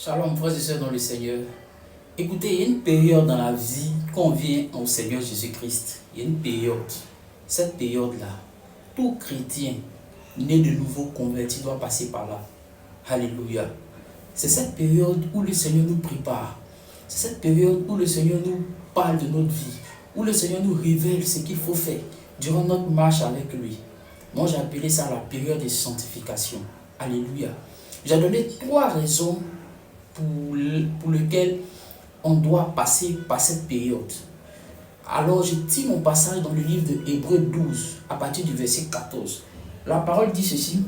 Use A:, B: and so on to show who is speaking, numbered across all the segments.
A: Shalom, frères et sœurs dans le Seigneur. Écoutez, il y a une période dans la vie qu'on vient au Seigneur Jésus-Christ. Il y a une période. Cette période-là, tout chrétien né de nouveau converti doit passer par là. Alléluia. C'est cette période où le Seigneur nous prépare. C'est cette période où le Seigneur nous parle de notre vie. Où le Seigneur nous révèle ce qu'il faut faire durant notre marche avec lui. Moi, j'ai appelé ça la période de sanctification. Alléluia. J'ai donné 3 raisons pour lesquelles on doit passer par cette période. Alors, je tire mon passage dans le livre de Hébreux 12, à partir du verset 14. La parole dit ceci,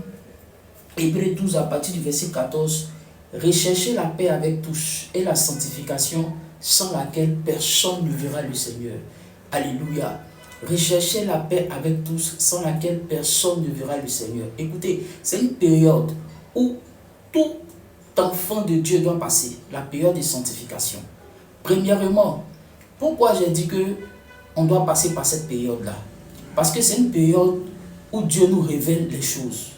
A: Hébreux 12, à partir du verset 14, « Recherchez la paix avec tous et la sanctification, sans laquelle personne ne verra le Seigneur. » Alléluia. Recherchez la paix avec tous, sans laquelle personne ne verra le Seigneur. Écoutez, c'est une période où tout enfant de Dieu doit passer, la période de sanctification. Premièrement, pourquoi j'ai dit que on doit passer par cette période-là? Parce que c'est une période où Dieu nous révèle les choses.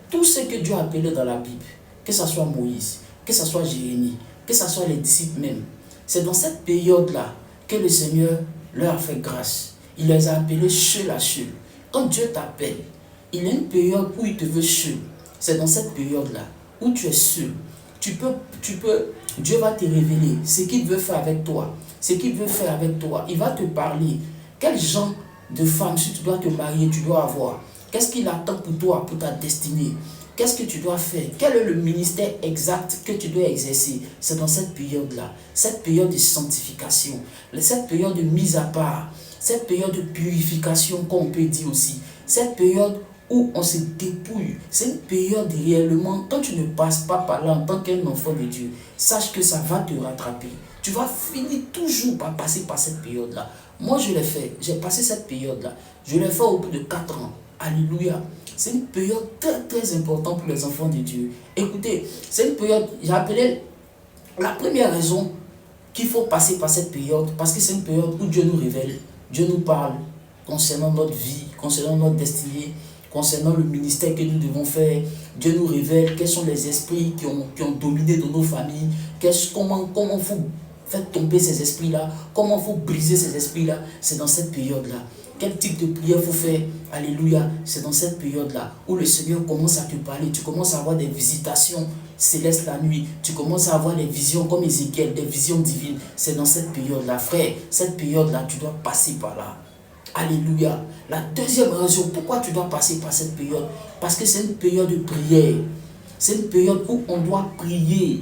A: Tout ce que Dieu a appelé dans la Bible, que ce soit Moïse, que ce soit Jérémie, que ce soit les disciples même, c'est dans cette période-là que le Seigneur leur a fait grâce. Il les a appelés seul à seul. Quand Dieu t'appelle, il y a une période où il te veut seul. C'est dans cette période-là où tu es seul. Dieu va te révéler ce qu'il veut faire avec toi. Ce qu'il veut faire avec toi. Il va te parler. Quel genre de femme, si tu dois te marier, tu dois avoir? Qu'est-ce qu'il attend pour toi, pour ta destinée? Qu'est-ce que tu dois faire? Quel est le ministère exact que tu dois exercer? C'est dans cette période-là. Cette période de sanctification. Cette période de mise à part. Cette période de purification, comme on peut dire aussi. Cette période où on se dépouille. C'est une période réellement, quand tu ne passes pas par là en tant qu'un enfant de Dieu, sache que ça va te rattraper. Tu vas finir toujours par passer par cette période-là. Moi, je l'ai fait. J'ai passé cette période-là. Je l'ai fait au bout de 4 ans. Alléluia. C'est une période très très importante pour les enfants de Dieu. Écoutez, c'est une période, j'ai appelé la première raison qu'il faut passer par cette période, parce que c'est une période où Dieu nous révèle, Dieu nous parle concernant notre vie, concernant notre destinée, concernant le ministère que nous devons faire. Dieu nous révèle quels sont les esprits qui ont dominé dans nos familles, comment il faut faire tomber ces esprits-là, comment il faut briser ces esprits-là. C'est dans cette période-là. Quel type de prière il faut faire? Alléluia. C'est dans cette période-là où le Seigneur commence à te parler. Tu commences à avoir des visitations célestes la nuit. Tu commences à avoir des visions comme Ézéchiel, des visions divines. C'est dans cette période-là, frère. Cette période-là, tu dois passer par là. Alléluia. La deuxième raison, pourquoi tu dois passer par cette période? Parce que c'est une période de prière. C'est une période où on doit prier.